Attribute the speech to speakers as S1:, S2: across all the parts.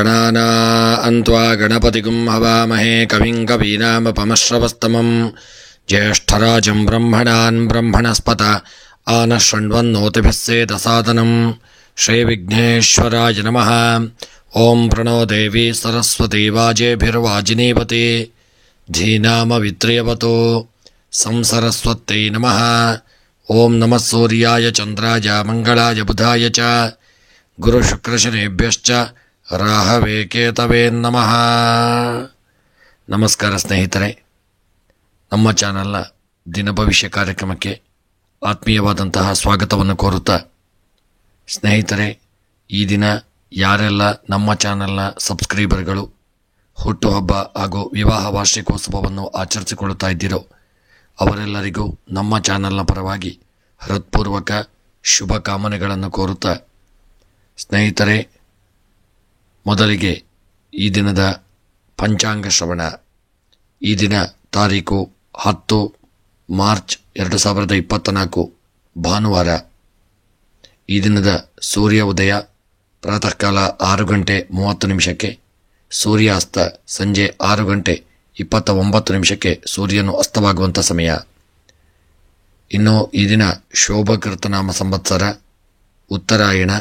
S1: ಗಣಾನಾನ್ತ್ವಾ ಗಣಪತಿಗುಂ ಹವಾಮಹೇ ಕವಿಂ ಕವೀನಾಮಪಮಶ್ರವಸ್ತಮಂ ಜ್ಯೇಷ್ಠರಾಜಂ ಬ್ರಹ್ಮಣಾನ್ ಬ್ರಹ್ಮಣಸ್ಪತ ಆನಶೃಣ್ವನ್ನೋತಿಭಿಸ್ಸೇದಸಾದನಂ ಶ್ರೀವಿಘ್ನೇಶ್ವರಾಯ ನಮಃ. ಓಂ ಪ್ರಣೋ ದೇವಿ ಸರಸ್ವತಿ ವಾಜೇಭಿರ್ವಾಜಿನೀಪತಿ ಧೀನಾಮವಿತ್ರ್ಯವತೋ ಸಂಸರಸ್ವತ್ಯೈ ನಮಃ. ಓಂ ನಮಃ ಸೂರ್ಯಾಯ ಚಂದ್ರಾಯ ಮಂಗಳಾಯ ಬುಧಾಯ ಚ ಗುರುಶುಕ್ರಶನೇಭ್ಯಶ್ಚ ರಾಹವೇ ಕೇತವೇ ನಮಃ. ನಮಸ್ಕಾರ ಸ್ನೇಹಿತರೆ, ನಮ್ಮ ಚಾನಲ್ನ ದಿನ ಭವಿಷ್ಯ ಕಾರ್ಯಕ್ರಮಕ್ಕೆ ಆತ್ಮೀಯವಾದಂತಹ ಸ್ವಾಗತವನ್ನು ಕೋರುತ್ತಾ, ಸ್ನೇಹಿತರೆ, ಈ ದಿನ ಯಾರೆಲ್ಲ ನಮ್ಮ ಚಾನಲ್ನ ಸಬ್ಸ್ಕ್ರೈಬರ್ಗಳು ಹುಟ್ಟುಹಬ್ಬ ಹಾಗೂ ವಿವಾಹ ವಾರ್ಷಿಕೋತ್ಸವವನ್ನು ಆಚರಿಸಿಕೊಳ್ಳುತ್ತಾ ಇದ್ದೀರೋ ಅವರೆಲ್ಲರಿಗೂ ನಮ್ಮ ಚಾನಲ್ನ ಪರವಾಗಿ ಹೃತ್ಪೂರ್ವಕ ಶುಭ ಕಾಮನೆಗಳನ್ನು ಕೋರುತ್ತಾ, ಸ್ನೇಹಿತರೆ, ಮೊದಲಿಗೆ ಈ ದಿನದ ಪಂಚಾಂಗ ಶ್ರವಣ. ಈ ದಿನ ತಾರೀಕು 10 ಮಾರ್ಚ್ 2024 ಭಾನುವಾರ. ಈ ದಿನದ ಸೂರ್ಯ ಉದಯ ಪ್ರಾತಃ ಕಾಲ 6:30 ಸೂರ್ಯಾಸ್ತ ಸಂಜೆ 6:29 ಸೂರ್ಯನು ಅಸ್ತವಾಗುವಂಥ ಸಮಯ. ಇನ್ನು ಈ ದಿನ ಶೋಭಕೃತನಾಮ ಸಂವತ್ಸರ, ಉತ್ತರಾಯಣ,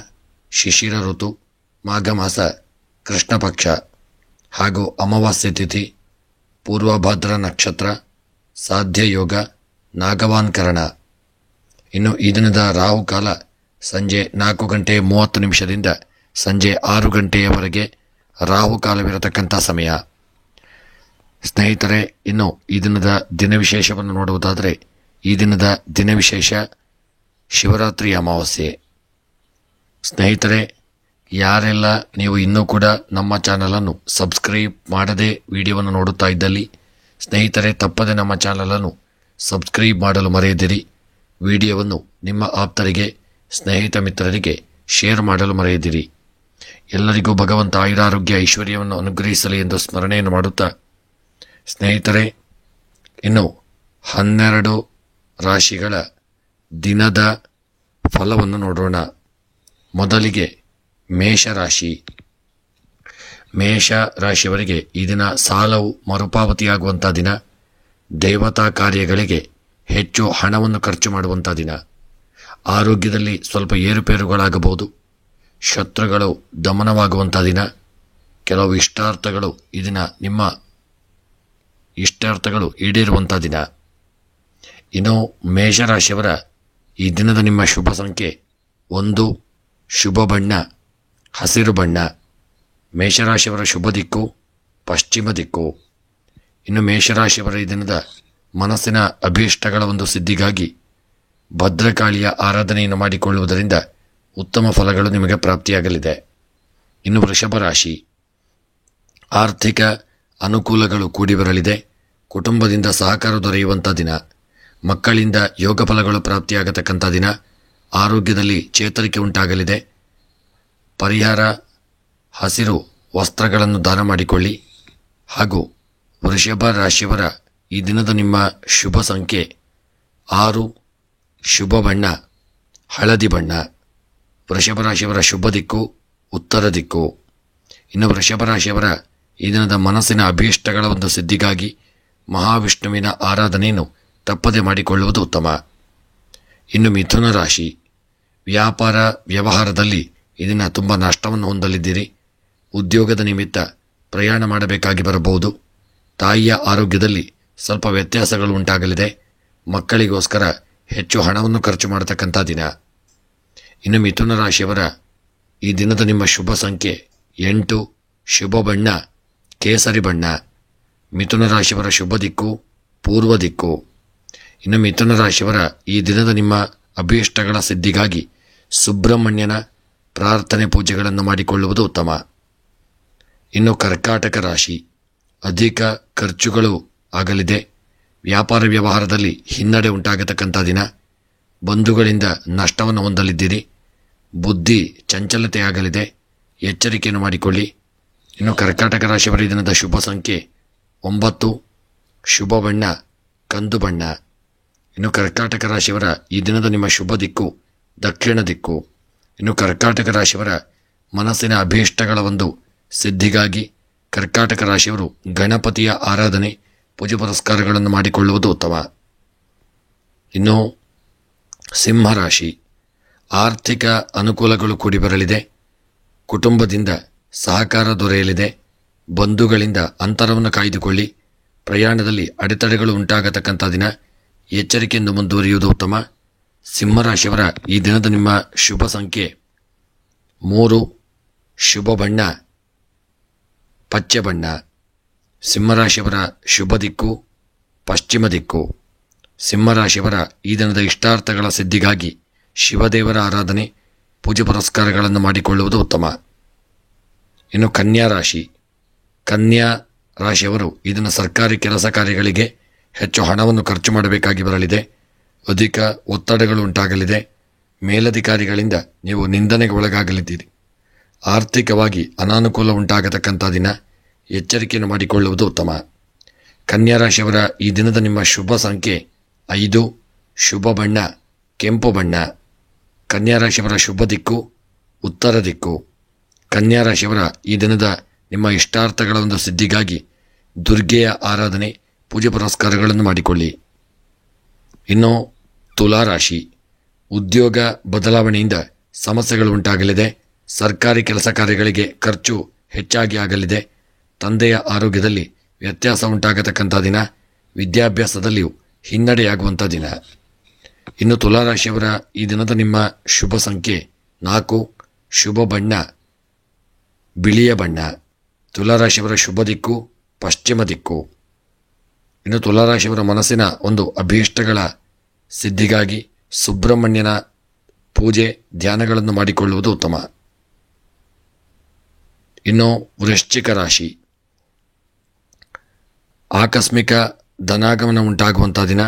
S1: ಶಿಶಿರ ಋತು, ಮಾಘ ಮಾಸ, ಕೃಷ್ಣ ಪಕ್ಷ ಹಾಗೂ ಅಮಾವಾಸ್ಯೆ ತಿಥಿ, ಪೂರ್ವಭದ್ರ ನಕ್ಷತ್ರ, ಸಾಧ್ಯ ಯೋಗ, ನಾಗವಾನ್ ಕರಣ. ಇನ್ನು ಈ ದಿನದ ರಾಹುಕಾಲ ಸಂಜೆ 4:30 ಸಂಜೆ 6 ರಾಹುಕಾಲವಿರತಕ್ಕಂಥ ಸಮಯ. ಸ್ನೇಹಿತರೆ, ಇನ್ನು ಈ ದಿನದ ದಿನವಿಶೇಷವನ್ನು ನೋಡುವುದಾದರೆ, ಈ ದಿನದ ದಿನವಿಶೇಷ ಶಿವರಾತ್ರಿ ಅಮಾವಾಸ್ಯೆ. ಸ್ನೇಹಿತರೆ, ಯಾರೆಲ್ಲ ನೀವು ಇನ್ನೂ ಕೂಡ ನಮ್ಮ ಚಾನಲನ್ನು ಸಬ್ಸ್ಕ್ರೈಬ್ ಮಾಡದೆ ವಿಡಿಯೋವನ್ನು ನೋಡುತ್ತಾ ಇದ್ದಲ್ಲಿ, ಸ್ನೇಹಿತರೆ, ತಪ್ಪದೆ ನಮ್ಮ ಚಾನಲನ್ನು ಸಬ್ಸ್ಕ್ರೈಬ್ ಮಾಡಲು ಮರೆಯದಿರಿ. ವಿಡಿಯೋವನ್ನು ನಿಮ್ಮ ಆಪ್ತರಿಗೆ, ಸ್ನೇಹಿತ ಮಿತ್ರರಿಗೆ ಶೇರ್ ಮಾಡಲು ಮರೆಯದಿರಿ. ಎಲ್ಲರಿಗೂ ಭಗವಂತ ಆಯುರಾರೋಗ್ಯ ಐಶ್ವರ್ಯವನ್ನು ಅನುಗ್ರಹಿಸಲಿ ಎಂದು ಸ್ಮರಣೆಯನ್ನು ಮಾಡುತ್ತಾ, ಸ್ನೇಹಿತರೆ, ಇನ್ನು 12 ರಾಶಿಗಳ ದಿನದ ಫಲವನ್ನು ನೋಡೋಣ. ಮೊದಲಿಗೆ ಮೇಷರಾಶಿ. ಮೇಷ ರಾಶಿಯವರಿಗೆ ಈ ದಿನ ಸಾಲವು ಮರುಪಾವತಿಯಾಗುವಂಥ ದಿನ. ದೇವತಾ ಕಾರ್ಯಗಳಿಗೆ ಹೆಚ್ಚು ಹಣವನ್ನು ಖರ್ಚು ಮಾಡುವಂಥ ದಿನ. ಆರೋಗ್ಯದಲ್ಲಿ ಸ್ವಲ್ಪ ಏರುಪೇರುಗಳಾಗಬಹುದು. ಶತ್ರುಗಳು ದಮನವಾಗುವಂಥ ದಿನ. ಕೆಲವು ಇಷ್ಟಾರ್ಥಗಳು ಈ ದಿನ ನಿಮ್ಮ ಇಷ್ಟಾರ್ಥಗಳು ಈಡೇರುವಂಥ ದಿನ. ಇನ್ನು ಮೇಷರಾಶಿಯವರ ಈ ದಿನದ ನಿಮ್ಮ ಶುಭ ಸಂಖ್ಯೆ 1, ಶುಭ ಬಣ್ಣ ಹಸಿರು ಬಣ್ಣ. ಮೇಷರಾಶಿಯವರ ಶುಭ ದಿಕ್ಕು ಪಶ್ಚಿಮ ದಿಕ್ಕು. ಇನ್ನು ಮೇಷರಾಶಿಯವರ ಈ ದಿನದ ಮನಸ್ಸಿನ ಅಭೀಷ್ಟಗಳ ಒಂದು ಸಿದ್ಧಿಗಾಗಿ ಭದ್ರಕಾಳಿಯ ಆರಾಧನೆಯನ್ನು ಮಾಡಿಕೊಳ್ಳುವುದರಿಂದ ಉತ್ತಮ ಫಲಗಳು ನಿಮಗೆ ಪ್ರಾಪ್ತಿಯಾಗಲಿದೆ. ಇನ್ನು ವೃಷಭ ರಾಶಿ. ಆರ್ಥಿಕ ಅನುಕೂಲಗಳು ಕೂಡಿ ಬರಲಿದೆ. ಕುಟುಂಬದಿಂದ ಸಹಕಾರ ದೊರೆಯುವಂಥ ದಿನ. ಮಕ್ಕಳಿಂದ ಯೋಗ ಫಲಗಳು ಪ್ರಾಪ್ತಿಯಾಗತಕ್ಕಂಥ ದಿನ. ಆರೋಗ್ಯದಲ್ಲಿ ಚೇತರಿಕೆ ಉಂಟಾಗಲಿದೆ. ಪರಿಹಾರ ಹಸಿರು ವಸ್ತ್ರಗಳನ್ನು ದಾನ ಮಾಡಿಕೊಳ್ಳಿ. ಹಾಗೂ ವೃಷಭ ರಾಶಿಯವರ ಈ ದಿನದ ನಿಮ್ಮ ಶುಭ ಸಂಖ್ಯೆ 6, ಶುಭ ಬಣ್ಣ ಹಳದಿ ಬಣ್ಣ. ವೃಷಭ ರಾಶಿಯವರ ಶುಭ ದಿಕ್ಕು ಉತ್ತರ ದಿಕ್ಕು. ಇನ್ನು ವೃಷಭ ರಾಶಿಯವರ ಈ ದಿನದ ಮನಸ್ಸಿನ ಅಭೀಷ್ಟಗಳ ಒಂದು ಸಿದ್ಧಿಗಾಗಿ ಮಹಾವಿಷ್ಣುವಿನ ಆರಾಧನೆಯನ್ನು ತಪ್ಪದೆ ಮಾಡಿಕೊಳ್ಳುವುದು ಉತ್ತಮ. ಇನ್ನು ಮಿಥುನ ರಾಶಿ. ವ್ಯಾಪಾರ ವ್ಯವಹಾರದಲ್ಲಿ ಈ ದಿನ ತುಂಬ ನಷ್ಟವನ್ನು ಹೊಂದಲಿದ್ದೀರಿ. ಉದ್ಯೋಗದ ನಿಮಿತ್ತ ಪ್ರಯಾಣ ಮಾಡಬೇಕಾಗಿ ಬರಬಹುದು. ತಾಯಿಯ ಆರೋಗ್ಯದಲ್ಲಿ ಸ್ವಲ್ಪ ವ್ಯತ್ಯಾಸಗಳು ಉಂಟಾಗಲಿದೆ. ಮಕ್ಕಳಿಗೋಸ್ಕರ ಹೆಚ್ಚು ಹಣವನ್ನು ಖರ್ಚು ಮಾಡತಕ್ಕಂಥ ದಿನ. ಇನ್ನು ಮಿಥುನ ರಾಶಿಯವರ ಈ ದಿನದ ನಿಮ್ಮ ಶುಭ ಸಂಖ್ಯೆ 8, ಶುಭ ಬಣ್ಣ ಕೇಸರಿ ಬಣ್ಣ. ಮಿಥುನ ರಾಶಿಯವರ ಶುಭ ದಿಕ್ಕು ಪೂರ್ವ ದಿಕ್ಕು. ಇನ್ನು ಮಿಥುನ ರಾಶಿಯವರ ಈ ದಿನದ ನಿಮ್ಮ ಅಭೀಷ್ಟಗಳ ಸಿದ್ಧಿಗಾಗಿ ಸುಬ್ರಹ್ಮಣ್ಯನ ಪ್ರಾರ್ಥನೆ ಪೂಜೆಗಳನ್ನು ಮಾಡಿಕೊಳ್ಳುವುದು ಉತ್ತಮ. ಇನ್ನು ಕರ್ಕಾಟಕ ರಾಶಿ. ಅಧಿಕ ಖರ್ಚುಗಳು ಆಗಲಿದೆ. ವ್ಯಾಪಾರ ವ್ಯವಹಾರದಲ್ಲಿ ಹಿನ್ನಡೆ ಉಂಟಾಗತಕ್ಕಂಥ ದಿನ. ಬಂಧುಗಳಿಂದ ನಷ್ಟವನ್ನು ಹೊಂದಲಿದ್ದೀರಿ. ಬುದ್ಧಿ ಚಂಚಲತೆಯಾಗಲಿದೆ. ಎಚ್ಚರಿಕೆಯನ್ನು ಮಾಡಿಕೊಳ್ಳಿ. ಇನ್ನು ಕರ್ಕಾಟಕ ರಾಶಿಯವರ ಈ ದಿನದ ಶುಭ ಸಂಖ್ಯೆ 9, ಶುಭ ಬಣ್ಣ ಕಂದು ಬಣ್ಣ. ಇನ್ನು ಕರ್ಕಾಟಕ ರಾಶಿಯವರ ಈ ದಿನದ ನಿಮ್ಮ ಶುಭ ದಿಕ್ಕು ದಕ್ಷಿಣ ದಿಕ್ಕು. ಇನ್ನು ಕರ್ಕಾಟಕ ರಾಶಿಯವರ ಮನಸ್ಸಿನ ಅಭೀಷ್ಟಗಳ ಒಂದು ಸಿದ್ಧಿಗಾಗಿ ಕರ್ಕಾಟಕ ರಾಶಿಯವರು ಗಣಪತಿಯ ಆರಾಧನೆ ಪೂಜೆ ಪುರಸ್ಕಾರಗಳನ್ನು ಮಾಡಿಕೊಳ್ಳುವುದು ಉತ್ತಮ. ಇನ್ನು ಸಿಂಹರಾಶಿ, ಆರ್ಥಿಕ ಅನುಕೂಲಗಳು ಕೂಡಿ ಬರಲಿದೆ. ಕುಟುಂಬದಿಂದ ಸಹಕಾರ ದೊರೆಯಲಿದೆ. ಬಂಧುಗಳಿಂದ ಅಂತರವನ್ನು ಕಾಯ್ದುಕೊಳ್ಳಿ. ಪ್ರಯಾಣದಲ್ಲಿ ಅಡೆತಡೆಗಳು ಉಂಟಾಗತಕ್ಕಂಥ ದಿನ. ಎಚ್ಚರಿಕೆಯಿಂದ ಮುಂದುವರಿಯುವುದು ಉತ್ತಮ. ಸಿಂಹರಾಶಿಯವರ ಈ ದಿನದ ನಿಮ್ಮ ಶುಭ ಸಂಖ್ಯೆ 3, ಶುಭ ಬಣ್ಣ ಪಚ್ಚೆ ಬಣ್ಣ. ಸಿಂಹರಾಶಿಯವರ ಶುಭ ದಿಕ್ಕು ಪಶ್ಚಿಮ ದಿಕ್ಕು. ಸಿಂಹರಾಶಿಯವರ ಈ ದಿನದ ಇಷ್ಟಾರ್ಥಗಳ ಸಿದ್ಧಿಗಾಗಿ ಶಿವದೇವರ ಆರಾಧನೆ ಪೂಜೆ ಪುರಸ್ಕಾರಗಳನ್ನು ಮಾಡಿಕೊಳ್ಳುವುದು ಉತ್ತಮ. ಇನ್ನು ಕನ್ಯಾ ರಾಶಿ, ಕನ್ಯಾ ರಾಶಿಯವರು ಇದನ್ನು ಸರ್ಕಾರಿ ಕೆಲಸ ಕಾರ್ಯಗಳಿಗೆ ಹೆಚ್ಚು ಹಣವನ್ನು ಖರ್ಚು ಮಾಡಬೇಕಾಗಿ ಬರಲಿದೆ. ಅಧಿಕ ಒತ್ತಡಗಳು ಉಂಟಾಗಲಿದೆ. ಮೇಲಧಿಕಾರಿಗಳಿಂದ ನೀವು ನಿಂದನೆಗೆ ಒಳಗಾಗಲಿದ್ದೀರಿ. ಆರ್ಥಿಕವಾಗಿ ಅನಾನುಕೂಲ ಉಂಟಾಗತಕ್ಕಂಥ ದಿನ. ಎಚ್ಚರಿಕೆಯನ್ನು ಮಾಡಿಕೊಳ್ಳುವುದು ಉತ್ತಮ. ಕನ್ಯಾ ರಾಶಿಯವರ ಈ ದಿನದ ನಿಮ್ಮ ಶುಭ ಸಂಖ್ಯೆ 5, ಶುಭ ಬಣ್ಣ ಕೆಂಪು ಬಣ್ಣ. ಕನ್ಯಾ ರಾಶಿಯವರ ಶುಭ ದಿಕ್ಕು ಉತ್ತರ ದಿಕ್ಕು. ಕನ್ಯಾ ರಾಶಿಯವರ ಈ ದಿನದ ನಿಮ್ಮ ಇಷ್ಟಾರ್ಥಗಳ ಒಂದು ಸಿದ್ಧಿಗಾಗಿ ದುರ್ಗೆಯ ಆರಾಧನೆ ಪೂಜೆ ಪುರಸ್ಕಾರಗಳನ್ನು ಮಾಡಿಕೊಳ್ಳಿ. ಇನ್ನು ತುಲಾರಾಶಿ, ಉದ್ಯೋಗ ಬದಲಾವಣೆಯಿಂದ ಸಮಸ್ಯೆಗಳು ಉಂಟಾಗಲಿದೆ. ಸರ್ಕಾರಿ ಕೆಲಸ ಕಾರ್ಯಗಳಿಗೆ ಖರ್ಚು ಹೆಚ್ಚಾಗಿ ಆಗಲಿದೆ. ತಂದೆಯ ಆರೋಗ್ಯದಲ್ಲಿ ವ್ಯತ್ಯಾಸ ಉಂಟಾಗತಕ್ಕಂಥ ದಿನ. ವಿದ್ಯಾಭ್ಯಾಸದಲ್ಲಿಯೂ ಹಿನ್ನಡೆಯಾಗುವಂಥ ದಿನ. ಇನ್ನು ತುಲಾರಾಶಿಯವರ ಈ ದಿನದ ನಿಮ್ಮ ಶುಭ ಸಂಖ್ಯೆ 4, ಶುಭ ಬಣ್ಣ ಬಿಳಿಯ ಬಣ್ಣ. ತುಲಾರಾಶಿಯವರ ಶುಭ ದಿಕ್ಕು ಪಶ್ಚಿಮ ದಿಕ್ಕು. ಇನ್ನು ತುಲಾರಾಶಿಯವರ ಮನಸ್ಸಿನ ಒಂದು ಅಭೀಷ್ಟಗಳ ಸಿದ್ಧಿಗಾಗಿ ಸುಬ್ರಹ್ಮಣ್ಯನ ಪೂಜೆ ಧ್ಯಾನಗಳನ್ನು ಮಾಡಿಕೊಳ್ಳುವುದು ಉತ್ತಮ. ಇನ್ನು ವೃಶ್ಚಿಕ ರಾಶಿ, ಆಕಸ್ಮಿಕ ಧನಾಗಮನ ಉಂಟಾಗುವಂಥ ದಿನ.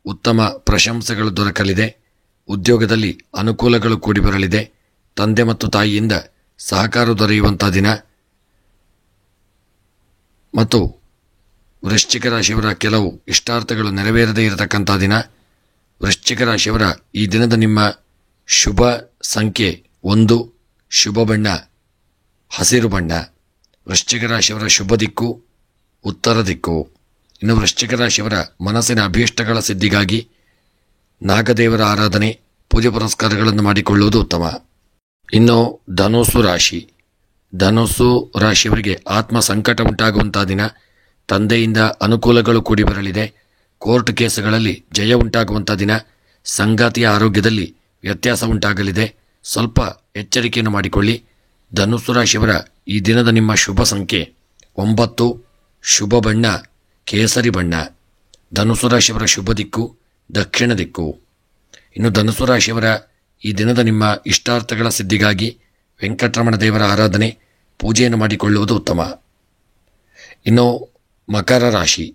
S1: ಉತ್ತಮ ಪ್ರಶಂಸೆಗಳು ದೊರಕಲಿದೆ. ಉದ್ಯೋಗದಲ್ಲಿ ಅನುಕೂಲಗಳು ಕೂಡಿ ಬರಲಿದೆ. ತಂದೆ ಮತ್ತು ತಾಯಿಯಿಂದ ಸಹಕಾರ ದೊರೆಯುವಂಥ ದಿನ. ಮತ್ತು ವೃಶ್ಚಿಕ ರಾಶಿಯವರ ಕೆಲವು ಇಷ್ಟಾರ್ಥಗಳು ನೆರವೇರದೇ ಇರತಕ್ಕಂಥ ದಿನ. ವೃಶ್ಚಿಕ ರಾಶಿಯವರ ಈ ದಿನದ ನಿಮ್ಮ ಶುಭ ಸಂಖ್ಯೆ 1, ಶುಭ ಬಣ್ಣ ಹಸಿರು ಬಣ್ಣ. ವೃಶ್ಚಿಕ ರಾಶಿಯವರ ಶುಭ ದಿಕ್ಕು ಉತ್ತರ ದಿಕ್ಕು. ಇನ್ನು ವೃಶ್ಚಿಕ ರಾಶಿಯವರ ಮನಸ್ಸಿನ ಅಭೀಷ್ಟಗಳ ಸಿದ್ಧಿಗಾಗಿ ನಾಗದೇವರ ಆರಾಧನೆ ಪೂಜೆ ಪುರಸ್ಕಾರಗಳನ್ನು ಮಾಡಿಕೊಳ್ಳುವುದು ಉತ್ತಮ. ಇನ್ನು ಧನುಸ್ಸು ರಾಶಿ, ಧನುಸ್ಸು ರಾಶಿಯವರಿಗೆ ಆತ್ಮ ಸಂಕಟ ಉಂಟಾಗುವಂಥ ದಿನ. ತಂದೆಯಿಂದ ಅನುಕೂಲಗಳು ಕೂಡಿ ಬರಲಿದೆ. ಕೋರ್ಟ್ ಕೇಸುಗಳಲ್ಲಿ ಜಯ ಉಂಟಾಗುವಂಥ ದಿನ. ಸಂಗಾತಿಯ ಆರೋಗ್ಯದಲ್ಲಿ ವ್ಯತ್ಯಾಸ ಉಂಟಾಗಲಿದೆ. ಸ್ವಲ್ಪ ಎಚ್ಚರಿಕೆಯನ್ನು ಮಾಡಿಕೊಳ್ಳಿ. ಧನುಸ್ಸು ರಾಶಿಯವರ ಈ ದಿನದ ನಿಮ್ಮ ಶುಭ ಸಂಖ್ಯೆ 9, ಶುಭ ಬಣ್ಣ ಕೇಸರಿ ಬಣ್ಣ. ಧನುಸ್ಸು ರಾಶಿಯವರ ಶುಭ ದಿಕ್ಕು ದಕ್ಷಿಣ ದಿಕ್ಕು. ಇನ್ನು ಧನುಸ್ಸು ರಾಶಿಯವರ ಈ ದಿನದ ನಿಮ್ಮ ಇಷ್ಟಾರ್ಥಗಳ ಸಿದ್ಧಿಗಾಗಿ ವೆಂಕಟರಮಣ ದೇವರ ಆರಾಧನೆ ಪೂಜೆಯನ್ನು ಮಾಡಿಕೊಳ್ಳುವುದು ಉತ್ತಮ. ಇನ್ನು ಮಕರ ರಾಶಿ,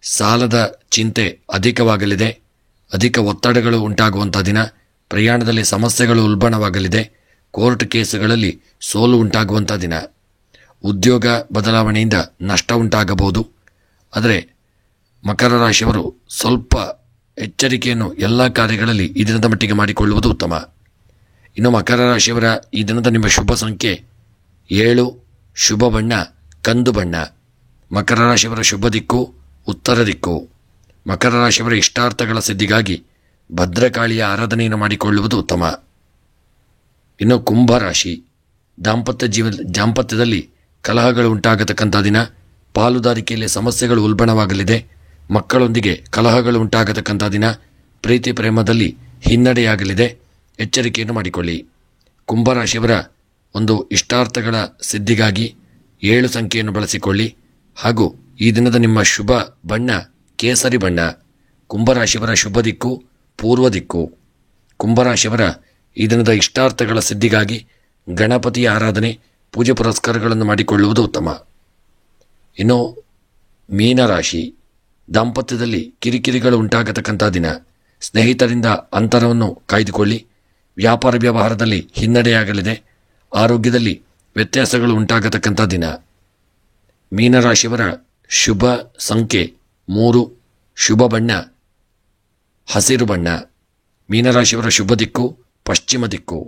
S1: ಸಾಲದ ಚಿಂತೆ ಅಧಿಕವಾಗಲಿದೆ. ಅಧಿಕ ಒತ್ತಡಗಳು ಉಂಟಾಗುವಂಥ ದಿನ. ಪ್ರಯಾಣದಲ್ಲಿ ಸಮಸ್ಯೆಗಳು ಉಲ್ಬಣವಾಗಲಿದೆ. ಕೋರ್ಟ್ ಕೇಸುಗಳಲ್ಲಿ ಸೋಲು ಉಂಟಾಗುವಂಥ ದಿನ. ಉದ್ಯೋಗ ಬದಲಾವಣೆಯಿಂದ ನಷ್ಟ ಉಂಟಾಗಬಹುದು. ಆದರೆ ಮಕರ ರಾಶಿಯವರು ಸ್ವಲ್ಪ ಎಚ್ಚರಿಕೆಯನ್ನು ಎಲ್ಲ ಕಾರ್ಯಗಳಲ್ಲಿ ಈ ದಿನದ ಮಟ್ಟಿಗೆ ಮಾಡಿಕೊಳ್ಳುವುದು ಉತ್ತಮ. ಇನ್ನು ಮಕರ ರಾಶಿಯವರ ಈ ದಿನದ ನಿಮ್ಮ ಶುಭ ಸಂಖ್ಯೆ 7, ಶುಭ ಬಣ್ಣ ಕಂದು ಬಣ್ಣ. ಮಕರ ರಾಶಿಯವರ ಶುಭ ದಿಕ್ಕು ಉತ್ತರ ದಿಕ್ಕು. ಮಕರ ರಾಶಿಯವರ ಇಷ್ಟಾರ್ಥಗಳ ಸಿದ್ಧಿಗಾಗಿ ಭದ್ರಕಾಳಿಯ ಆರಾಧನೆಯನ್ನು ಮಾಡಿಕೊಳ್ಳುವುದು ಉತ್ತಮ. ಇನ್ನು ಕುಂಭರಾಶಿ, ದಾಂಪತ್ಯದಲ್ಲಿ ಕಲಹಗಳು ಉಂಟಾಗತಕ್ಕಂಥ ದಿನ. ಪಾಲುದಾರಿಕೆಯಲ್ಲಿ ಸಮಸ್ಯೆಗಳು ಉಲ್ಬಣವಾಗಲಿದೆ. ಮಕ್ಕಳೊಂದಿಗೆ ಕಲಹಗಳು ಉಂಟಾಗತಕ್ಕಂಥ ದಿನ. ಪ್ರೀತಿ ಪ್ರೇಮದಲ್ಲಿ ಹಿನ್ನಡೆಯಾಗಲಿದೆ. ಎಚ್ಚರಿಕೆಯನ್ನು ಮಾಡಿಕೊಳ್ಳಿ. ಕುಂಭರಾಶಿಯವರ ಒಂದು ಇಷ್ಟಾರ್ಥಗಳ ಸಿದ್ಧಿಗಾಗಿ 7 ಸಂಖ್ಯೆಯನ್ನು ಬಳಸಿಕೊಳ್ಳಿ. ಹಾಗೂ ಈ ದಿನದ ನಿಮ್ಮ ಶುಭ ಬಣ್ಣ ಕೇಸರಿ ಬಣ್ಣ. ಕುಂಭರಾಶಿಯವರ ಶುಭ ದಿಕ್ಕು ಪೂರ್ವ ದಿಕ್ಕು. ಕುಂಭರಾಶಿಯವರ ಈ ದಿನದ ಇಷ್ಟಾರ್ಥಗಳ ಸಿದ್ಧಿಗಾಗಿ ಗಣಪತಿಯ ಆರಾಧನೆ ಪೂಜೆ ಪುರಸ್ಕಾರಗಳನ್ನು ಮಾಡಿಕೊಳ್ಳುವುದು ಉತ್ತಮ. ಇನ್ನು ಮೀನರಾಶಿ, ದಾಂಪತ್ಯದಲ್ಲಿ ಕಿರಿಕಿರಿಗಳು ಉಂಟಾಗತಕ್ಕಂಥ ದಿನ. ಸ್ನೇಹಿತರಿಂದ ಅಂತರವನ್ನು ಕಾಯ್ದುಕೊಳ್ಳಿ. ವ್ಯಾಪಾರ ವ್ಯವಹಾರದಲ್ಲಿ ಹಿನ್ನಡೆಯಾಗಲಿದೆ. ಆರೋಗ್ಯದಲ್ಲಿ ವ್ಯತ್ಯಾಸಗಳು ಉಂಟಾಗತಕ್ಕಂಥ ದಿನ. ಮೀನರಾಶಿಯವರ ಶುಭ ಸಂಖ್ಯೆ 3, ಶುಭ ಬಣ್ಣ ಹಸಿರು ಬಣ್ಣ. ಮೀನರಾಶಿಯವರ ಶುಭ ದಿಕ್ಕು ಪಶ್ಚಿಮ ದಿಕ್ಕು.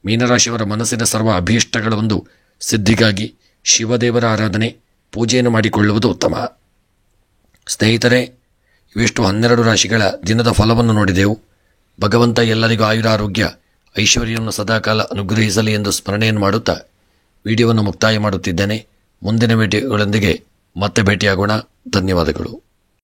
S1: ಮೀನರಾಶಿಯವರ ಮನಸ್ಸಿನ ಸರ್ವ ಅಭೀಷ್ಟಗಳ ಒಂದು ಸಿದ್ಧಿಗಾಗಿ ಶಿವದೇವರ ಆರಾಧನೆ ಪೂಜೆಯನ್ನು ಮಾಡಿಕೊಳ್ಳುವುದು ಉತ್ತಮ. ಸ್ನೇಹಿತರೆ, ಇವಿಷ್ಟು 12 ರಾಶಿಗಳ ದಿನದ ಫಲವನ್ನು ನೋಡಿದೆವು. ಭಗವಂತ ಎಲ್ಲರಿಗೂ ಆಯುರಾರೋಗ್ಯ ಐಶ್ವರ್ಯವನ್ನು ಸದಾಕಾಲ ಅನುಗ್ರಹಿಸಲಿ ಎಂದು ಸ್ಮರಣೆಯನ್ನು ಮಾಡುತ್ತಾ ವಿಡಿಯೋವನ್ನು ಮುಕ್ತಾಯ ಮಾಡುತ್ತಿದ್ದೇನೆ. ಮುಂದಿನ ವಿಡಿಯೋಗಳೊಂದಿಗೆ ಮತ್ತೆ ಭೇಟಿಯಾಗೋಣ. ಧನ್ಯವಾದಗಳು.